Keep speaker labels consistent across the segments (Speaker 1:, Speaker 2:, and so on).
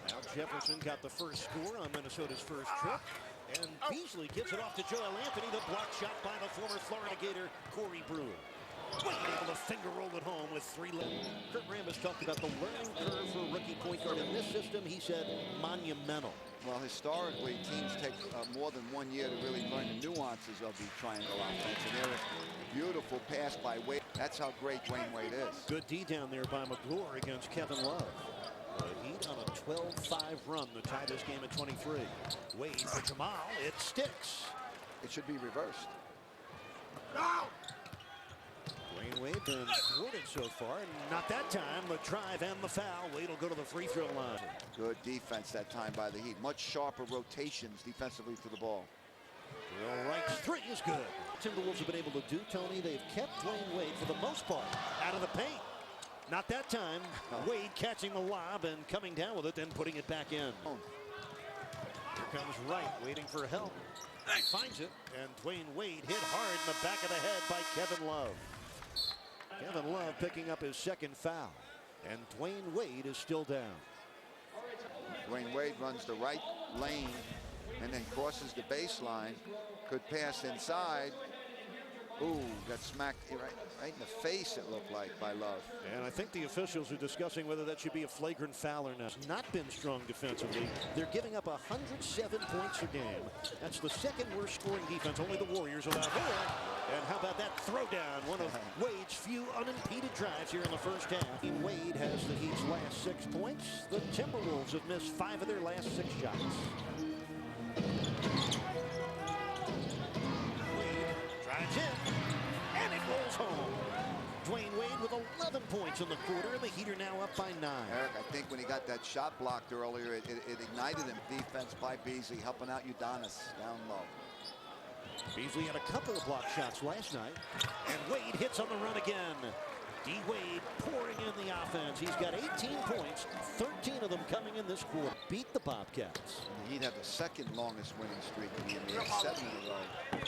Speaker 1: Now Jefferson got the first score on Minnesota's first trip. And Beasley gives it off to Joel Anthony. The block shot by the former Florida Gator, Corey Brewer. Wade able to finger roll it home with 3 left. Kurt Rambis talked about the learning curve for a rookie point guard in this system. He said monumental.
Speaker 2: Well, historically, teams take more than 1 year to really learn the nuances of the triangle offense. And there is a beautiful pass by Wade. That's how great Dwyane Wade is.
Speaker 1: Good D down there by McGlure against Kevin Love. The Heat on a 12-5 run to tie this game at 23. Wade for Jamal. It sticks.
Speaker 2: It should be reversed.
Speaker 1: Dwyane Wade been thwarted so far, and not that time. The drive and the foul. Wade will go to the free throw line.
Speaker 2: Good defense that time by the Heat. Much sharper rotations defensively to the ball.
Speaker 1: All right, 3 is good. Timberwolves have been able to do, Tony. They've kept Dwyane Wade for the most part out of the paint. Not that time. Wade catching the lob and coming down with it, then putting it back in. Here comes Wright, waiting for help. He finds it, and Dwyane Wade hit hard in the back of the head by Kevin Love. Kevin Love picking up his second foul, and Dwyane Wade is still down.
Speaker 2: Dwyane Wade runs the right lane and then crosses the baseline. Good pass inside. Ooh, got smacked right in the face, it looked like, by Love.
Speaker 1: And I think the officials are discussing whether that should be a flagrant foul or not. It's not been strong defensively. They're giving up 107 points a game. That's the second worst scoring defense. Only the Warriors allow more. And how about that throwdown? One of Wade's few unimpeded drives here in the first half. Wade has the Heat's last 6 points. The Timberwolves have missed 5 of their last 6 shots. Drives in, and it rolls home. Dwyane Wade with 11 points in the quarter, and the Heat are now up by 9.
Speaker 2: Eric, I think when he got that shot blocked earlier, it ignited him. Defense by Beasley, helping out Udonis down low.
Speaker 1: Beasley had a couple of block shots last night, and Wade hits on the run again. D. Wade pouring in the offense. He's got 18 points, 13 of them coming in this quarter. Beat the Bobcats.
Speaker 2: And he'd have the second longest winning streak in the NBA, 7 in a row to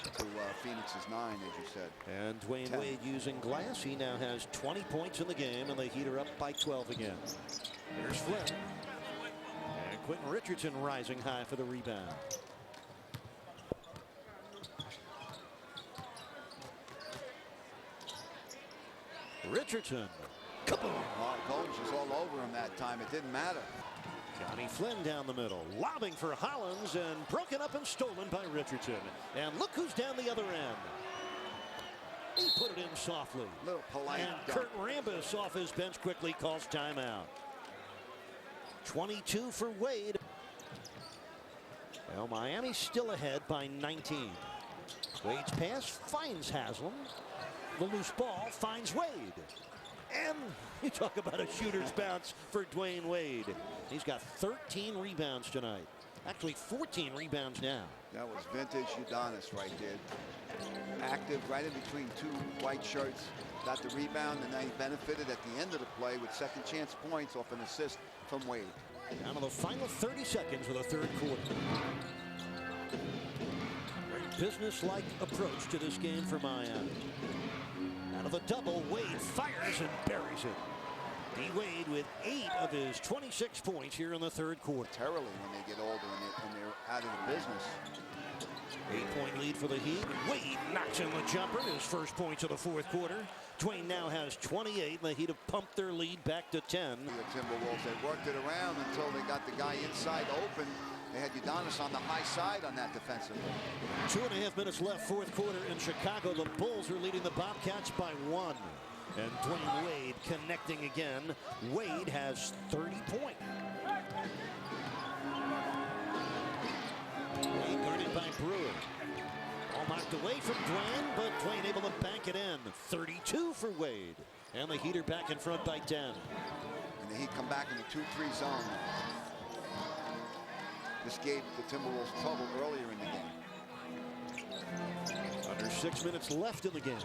Speaker 2: Phoenix's 9, as you said.
Speaker 1: And Dwyane
Speaker 2: 10.
Speaker 1: Wade using glass. He now has 20 points in the game, and the Heat are up by 12 again. Here's Flynn. And Quentin Richardson rising high for the rebound. Richardson. Kaboom!
Speaker 2: Combs was all over him that time. It didn't matter.
Speaker 1: Johnny Flynn down the middle, lobbing for Hollins, and broken up and stolen by Richardson. And look who's down the other end. He put it in softly.
Speaker 2: Little polite
Speaker 1: and
Speaker 2: dunk.
Speaker 1: Kurt Rambis off his bench quickly calls timeout. 22 for Wade. Well, Miami's still ahead by 19. Wade's pass finds Haslam. The loose ball finds Wade. And you talk about a shooter's bounce for Dwyane Wade. He's got 13 rebounds tonight. Actually, 14 rebounds now.
Speaker 2: That was vintage Udonis right there. Active right in between 2 white shirts. Got the rebound, and then he benefited at the end of the play with second chance points off an assist from Wade.
Speaker 1: Down to the final 30 seconds of the third quarter. Very business-like approach to this game for Miami. Out of the double, Wade fires and buries it. D. Wade with 8 of his 26 points here in the third quarter.
Speaker 2: Terribly when they get older and they're out of the business.
Speaker 1: 8-point lead for the Heat. Wade knocks in the jumper, his first points of the fourth quarter. Dwyane now has 28, and the Heat have pumped their lead back to 10.
Speaker 2: The Timberwolves, they worked it around until they got the guy inside open. They had Udonis on the high side on that defensively. 2.5
Speaker 1: minutes left, fourth quarter in Chicago. The Bulls are leading the Bobcats by 1. And Dwyane Wade connecting again. Wade has 30 points. Wade guarded by Brewer. All knocked away from Dwyane, but Dwyane able to bank it in. 32 for Wade. And the Heat are back in front by 10.
Speaker 2: And the Heat come back in the 2-3 zone. This gave the Timberwolves trouble earlier in the game.
Speaker 1: Under 6 minutes left in the game.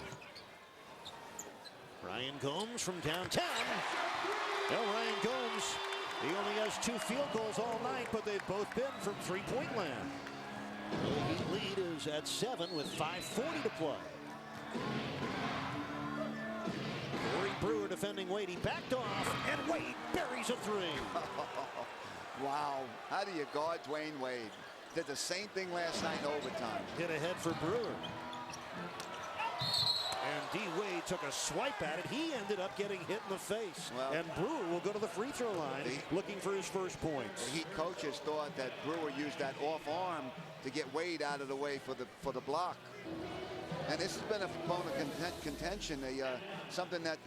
Speaker 1: Ryan Gomes from downtown. Well, Ryan Gomes, he only has 2 field goals all night, but they've both been from three-point land. The Heat lead is at 7 with 5:40 to play. Corey Brewer defending Wade. He backed off, and Wade buries a 3.
Speaker 2: Wow. How do you guard Dwyane Wade? Did the same thing last night in overtime.
Speaker 1: Hit ahead for Brewer. And D. Wade took a swipe at it. He ended up getting hit in the face.
Speaker 2: Well,
Speaker 1: and Brewer will go to the free throw line looking for his first points.
Speaker 2: The Heat coaches thought that Brewer used that off arm to get Wade out of the way for the block. And this has been a bone of contention. Something that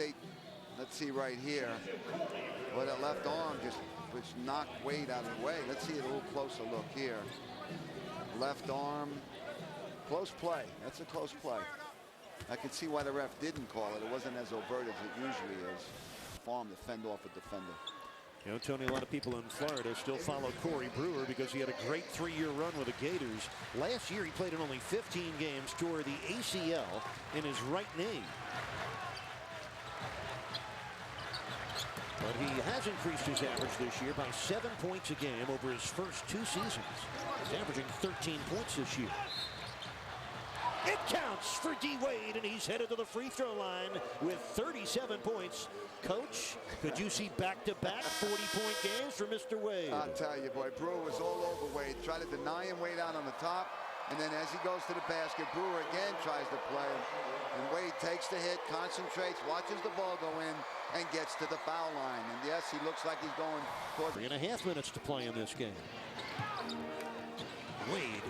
Speaker 2: let's see right here, where that left arm just knocked Wade out of the way. Let's see a little closer look here. Left arm, close play. That's a close play. I can see why the ref didn't call it. It wasn't as overt as it usually is. Farm to fend off a defender.
Speaker 1: You know, Tony, a lot of people in Florida still follow Corey Brewer because he had a great 3-year run with the Gators. Last year, he played in only 15 games, tore the ACL in his right knee. But he has increased his average this year by 7 points a game over his first 2 seasons. He's averaging 13 points this year. It counts for D. Wade, and he's headed to the free throw line with 37 points. Coach, could you see back-to-back 40-point games for Mr. Wade?
Speaker 2: I'll tell you, boy, Brewer was all over Wade. Tried to deny him Wade out on the top, and then as he goes to the basket, Brewer again tries to play him. And Wade takes the hit, concentrates, watches the ball go in, and gets to the foul line. And yes, he looks like he's going towards...
Speaker 1: 3.5 minutes to play in this game. Wade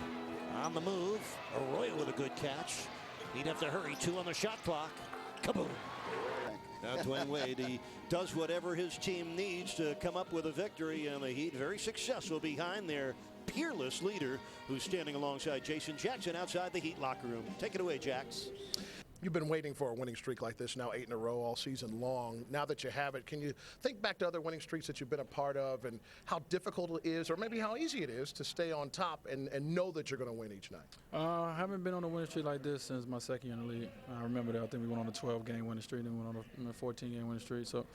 Speaker 1: on the move. Arroyo with a good catch. He'd have to hurry. 2 on the shot clock. Kaboom. Now Dwyane Wade, he does whatever his team needs to come up with a victory, and the Heat very successful behind their peerless leader, who's standing alongside Jason Jackson outside the Heat locker room. Take it away, Jax.
Speaker 3: You've been waiting for a winning streak like this now 8 in a row all season long. Now that you have it, can you think back to other winning streaks that you've been a part of and how difficult it is, or maybe how easy it is to stay on top and know that you're going to win each night?
Speaker 4: I haven't been on a winning streak like this since my second year in the league. I remember that. I think we went on a 12-game winning streak and we went on a 14-game winning streak. So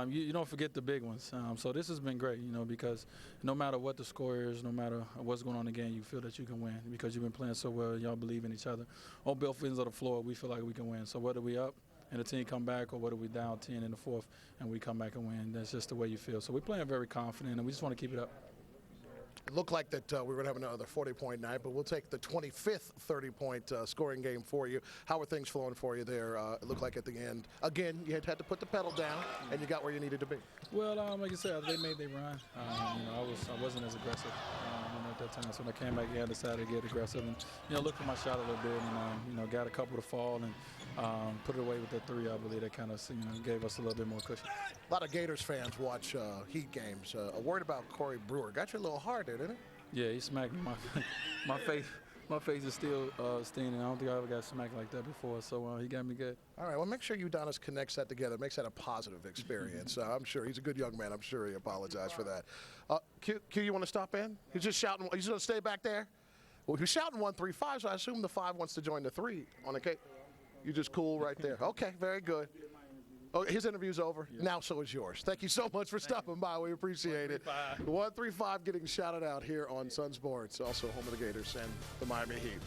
Speaker 4: you don't forget the big ones. So this has been great, you know, because no matter what the score is, no matter what's going on in the game, you feel that you can win because you've been playing so well. Y'all believe in each other. On both ends of the floor, we feel like we can win. So whether we up and the team come back or whether we down 10 in the fourth and we come back and win, that's just the way you feel. So we're playing very confident, and we just want to keep it up.
Speaker 3: It looked like that we were going to have another 40-point night, but we'll take the 25th 30-point scoring game for you. How are things flowing for you there? It looked like at the end, again, you had to put the pedal down, and you got where you needed to be.
Speaker 4: Well, like I said, they made their run. I wasn't as aggressive at that time. So when I came back, I decided to get aggressive and look for my shot a little bit, and got a couple to fall and put it away with that 3. I believe that kind of gave us a little bit more cushion.
Speaker 3: A lot of Gators fans watch Heat games. Worried about Corey Brewer. Got you a little hard there, didn't it?
Speaker 4: Yeah, he smacked me. My face. My face is still stinging. I don't think I ever got smacked like that before, so he got me good.
Speaker 3: All right, well, make sure Udonis connects that together, makes that a positive experience. I'm sure he's a good young man. I'm sure he apologized for that. Q, you want to stop in? He's just shouting. He's going to stay back there? Well, he's shouting 1-3-5, so I assume the 5 wants to join the 3 on the case. You just cool right there. Okay, very good. Oh, his interview's over. Yeah. Now so is yours. Thank you so much for stopping by. We appreciate it. 1-3-5 getting shouted out here on Sun Sports, also home of the Gators and the Miami Heat.